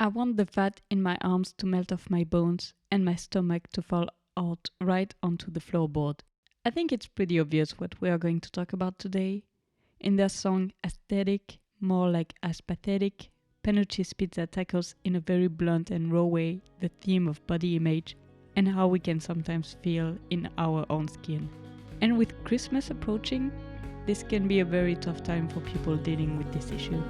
I want the fat in my arms to melt off my bones and my stomach to fall out right onto the floorboard. I think it's pretty obvious what we are going to talk about today. In their song Aesthetic, more like as pathetic, Panucci's pizza tackles in a very blunt and raw way the theme of body image and how we can sometimes feel in our own skin. And with Christmas approaching, this can be a very tough time for people dealing with this issue.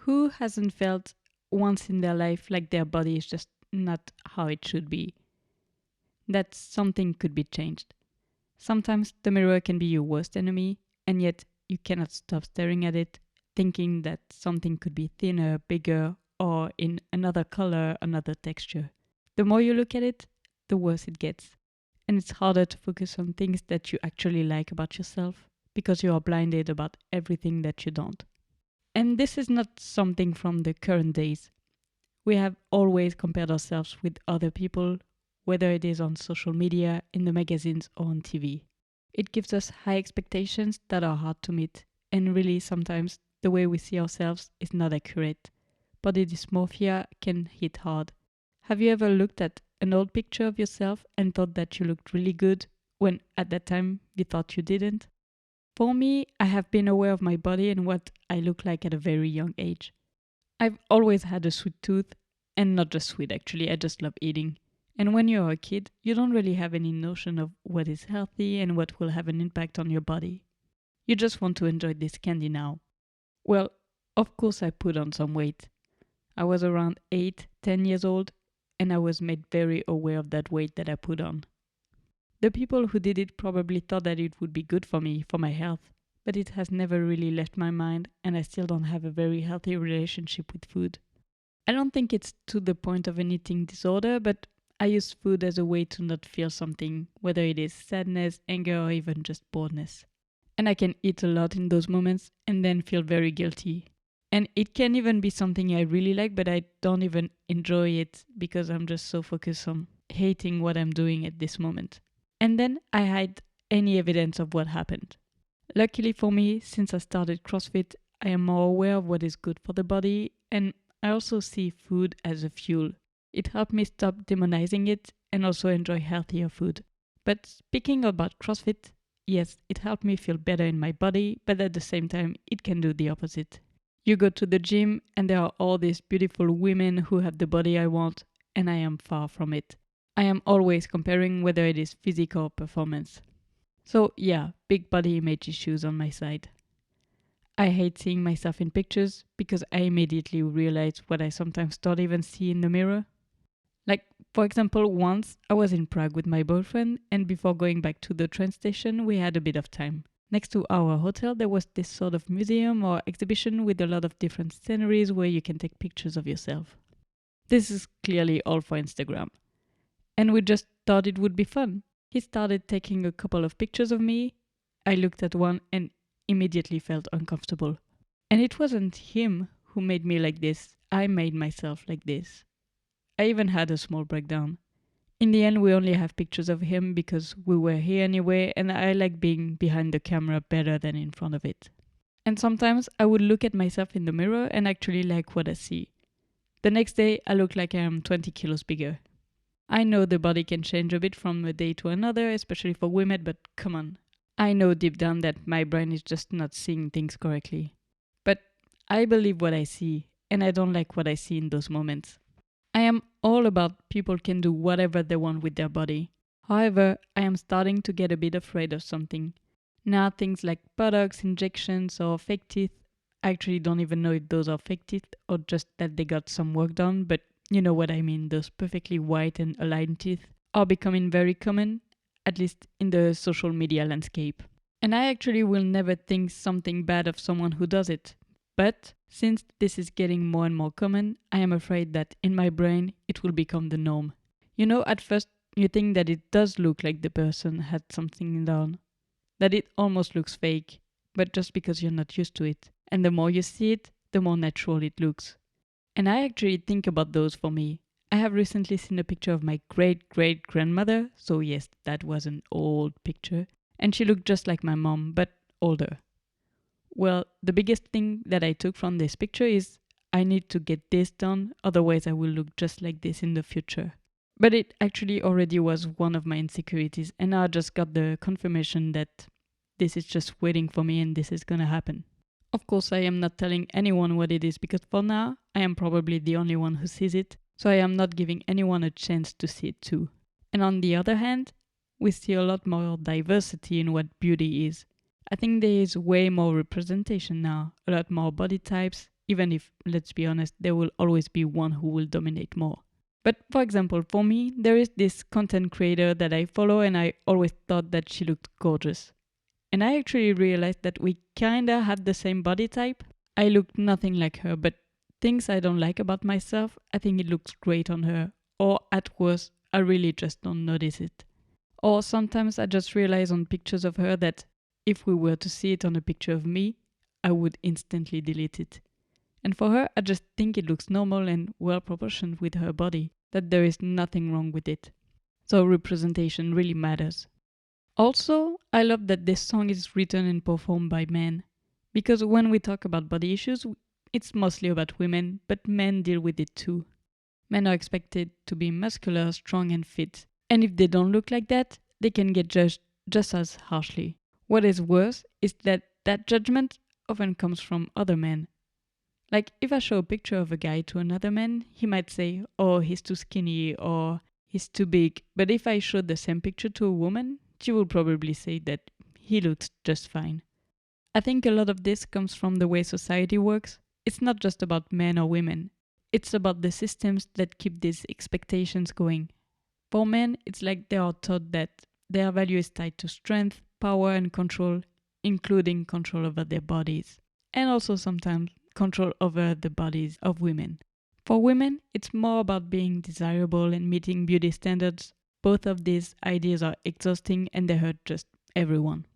Who hasn't felt once in their life like their body is just not how it should be? That something could be changed. Sometimes the mirror can be your worst enemy, and yet you cannot stop staring at it, thinking that something could be thinner, bigger, or in another color, another texture. The more you look at it, the worse it gets. And it's harder to focus on things that you actually like about yourself, because you are blinded about everything that you don't. And this is not something from the current days. We have always compared ourselves with other people, whether it is on social media, in the magazines, or on TV. It gives us high expectations that are hard to meet, and really sometimes the way we see ourselves is not accurate. Body dysmorphia can hit hard. Have you ever looked at an old picture of yourself and thought that you looked really good when at that time you thought you didn't? For me, I have been aware of my body and what I look like at a very young age. I've always had a sweet tooth, and not just sweet actually, I just love eating. And when you're a kid, you don't really have any notion of what is healthy and what will have an impact on your body. You just want to enjoy this candy now. Well, of course I put on some weight. I was around 8, 10 years old, and I was made very aware of that weight that I put on. The people who did it probably thought that it would be good for me, for my health, but it has never really left my mind, and I still don't have a very healthy relationship with food. I don't think it's to the point of an eating disorder, but I use food as a way to not feel something, whether it is sadness, anger, or even just boredness. And I can eat a lot in those moments and then feel very guilty. And it can even be something I really like, but I don't even enjoy it because I'm just so focused on hating what I'm doing at this moment. And then I hide any evidence of what happened. Luckily for me, since I started CrossFit, I am more aware of what is good for the body, and I also see food as a fuel. It helped me stop demonizing it and also enjoy healthier food. But speaking about CrossFit, yes, it helped me feel better in my body, but at the same time, it can do the opposite. You go to the gym and there are all these beautiful women who have the body I want, and I am far from it. I am always comparing whether it is physical or performance. So yeah, big body image issues on my side. I hate seeing myself in pictures because I immediately realize what I sometimes don't even see in the mirror. Like, for example, once I was in Prague with my boyfriend, and before going back to the train station, we had a bit of time. Next to our hotel, there was this sort of museum or exhibition with a lot of different sceneries where you can take pictures of yourself. This is clearly all for Instagram. And we just thought it would be fun. He started taking a couple of pictures of me. I looked at one and immediately felt uncomfortable. And it wasn't him who made me like this. I made myself like this. I even had a small breakdown. In the end, we only have pictures of him because we were here anyway, and I like being behind the camera better than in front of it. And sometimes I would look at myself in the mirror and actually like what I see. The next day, I look like I am 20 kilos bigger. I know the body can change a bit from a day to another, especially for women, but come on. I know deep down that my brain is just not seeing things correctly. But I believe what I see, and I don't like what I see in those moments. I am all about people can do whatever they want with their body. However, I am starting to get a bit afraid of something. Now things like Botox, injections, or fake teeth, I actually don't even know if those are fake teeth or just that they got some work done, but you know what I mean, those perfectly white and aligned teeth are becoming very common, at least in the social media landscape. And I actually will never think something bad of someone who does it. But since this is getting more and more common, I am afraid that in my brain it will become the norm. You know, at first you think that it does look like the person had something done, that it almost looks fake, but just because you're not used to it. And the more you see it, the more natural it looks. And I actually think about those for me. I have recently seen a picture of my great great grandmother, so yes, that was an old picture, and she looked just like my mom, but older. Well, the biggest thing that I took from this picture is I need to get this done, otherwise, I will look just like this in the future. But it actually already was one of my insecurities, and now I just got the confirmation that this is just waiting for me and this is gonna happen. Of course, I am not telling anyone what it is because for now, I am probably the only one who sees it, so I am not giving anyone a chance to see it too. And on the other hand, we see a lot more diversity in what beauty is. I think there is way more representation now, a lot more body types, even if, let's be honest, there will always be one who will dominate more. But for example, for me, there is this content creator that I follow and I always thought that she looked gorgeous. And I actually realized that we kinda had the same body type. I looked nothing like her, but things I don't like about myself, I think it looks great on her. Or at worst, I really just don't notice it. Or sometimes I just realize on pictures of her that if we were to see it on a picture of me, I would instantly delete it. And for her, I just think it looks normal and well proportioned with her body, that there is nothing wrong with it. So representation really matters. Also, I love that this song is written and performed by men. Because when we talk about body issues, it's mostly about women, but men deal with it too. Men are expected to be muscular, strong, and fit. And if they don't look like that, they can get judged just as harshly. What is worse is that that judgment often comes from other men. Like, if I show a picture of a guy to another man, he might say, oh, he's too skinny or he's too big. But if I show the same picture to a woman, she will probably say that he looks just fine. I think a lot of this comes from the way society works. It's not just about men or women. It's about the systems that keep these expectations going. For men, it's like they are taught that their value is tied to strength, power, and control, including control over their bodies. And also sometimes control over the bodies of women. For women, it's more about being desirable and meeting beauty standards. Both of these ideas are exhausting and they hurt just everyone.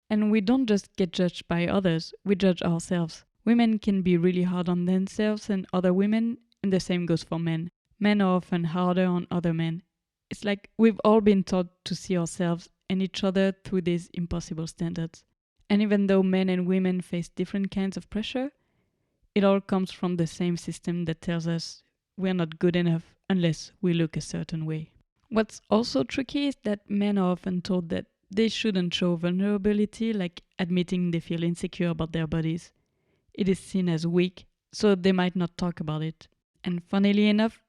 And we don't just get judged by others, we judge ourselves. Women can be really hard on themselves and other women, and the same goes for men. Men are often harder on other men. It's like we've all been taught to see ourselves and each other through these impossible standards. And even though men and women face different kinds of pressure, it all comes from the same system that tells us we're not good enough unless we look a certain way. What's also tricky is that men are often told that they shouldn't show vulnerability, like admitting they feel insecure about their bodies. It is seen as weak, so they might not talk about it. And funnily enough,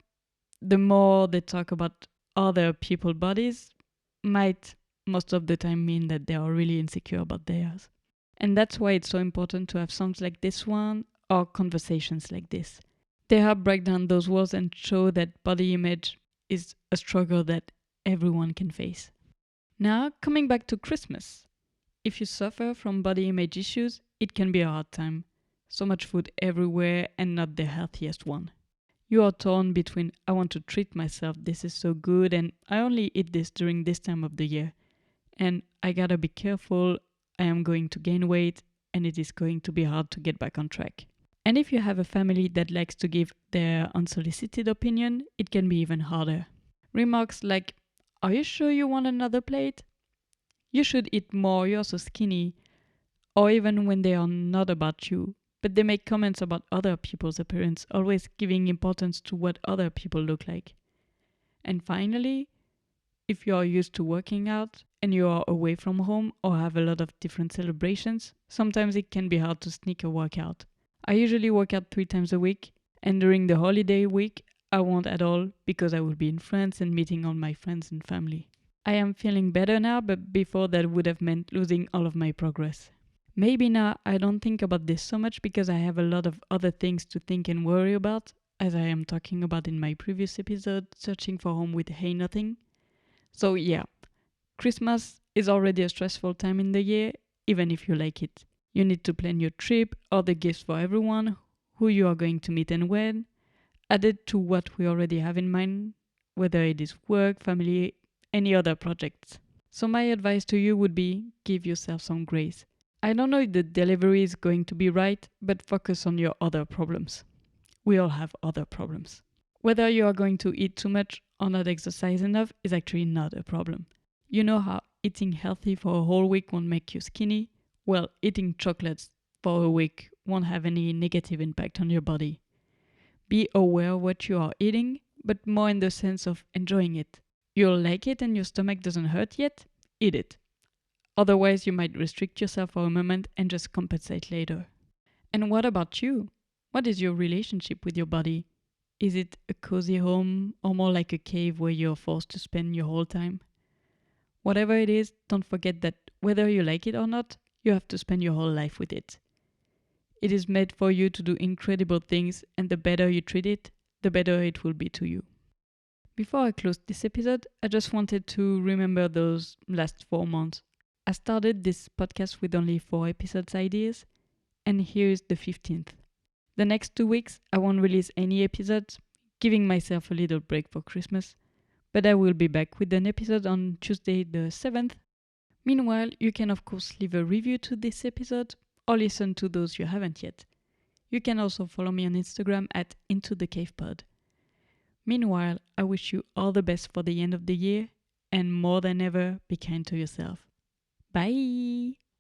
the more they talk about other people's bodies, might most of the time mean that they are really insecure about theirs. And that's why it's so important to have songs like this one or conversations like this. They help break down those walls and show that body image is a struggle that everyone can face. Now, coming back to Christmas. If you suffer from body image issues, it can be a hard time. So much food everywhere and not the healthiest one. You are torn between I want to treat myself, this is so good, and I only eat this during this time of the year. And I gotta be careful, I am going to gain weight and it is going to be hard to get back on track. And if you have a family that likes to give their unsolicited opinion, it can be even harder. Remarks like, are you sure you want another plate? You should eat more, you're so skinny. Or even when they are not about you, but they make comments about other people's appearance, always giving importance to what other people look like. And finally, if you are used to working out and you are away from home or have a lot of different celebrations, sometimes it can be hard to sneak a workout. I usually work out 3 times a week, and during the holiday week, I won't at all because I will be in France and meeting all my friends and family. I am feeling better now, but before that would have meant losing all of my progress. Maybe now I don't think about this so much because I have a lot of other things to think and worry about, as I am talking about in my previous episode, Searching for Home with Hey Nothing. So yeah, Christmas is already a stressful time in the year, even if you like it. You need to plan your trip, order gifts for everyone, who you are going to meet and when, added to what we already have in mind, whether it is work, family, any other projects. So my advice to you would be give yourself some grace. I don't know if the delivery is going to be right, but focus on your other problems. We all have other problems. Whether you are going to eat too much or not exercise enough is actually not a problem. You know how eating healthy for a whole week won't make you skinny? Well, eating chocolates for a week won't have any negative impact on your body. Be aware of what you are eating, but more in the sense of enjoying it. You'll like it and your stomach doesn't hurt yet? Eat it. Otherwise, you might restrict yourself for a moment and just compensate later. And what about you? What is your relationship with your body? Is it a cozy home or more like a cave where you're forced to spend your whole time? Whatever it is, don't forget that whether you like it or not, you have to spend your whole life with it. It is made for you to do incredible things, and the better you treat it, the better it will be to you. Before I close this episode, I just wanted to remember those last 4 months. I started this podcast with only 4 episodes ideas, and here is the 15th. The next 2 weeks, I won't release any episodes, giving myself a little break for Christmas, but I will be back with an episode on Tuesday the 7th. Meanwhile, you can of course leave a review to this episode or listen to those you haven't yet. You can also follow me on Instagram at IntoTheCavePod. Meanwhile, I wish you all the best for the end of the year, and more than ever, be kind to yourself. Bye!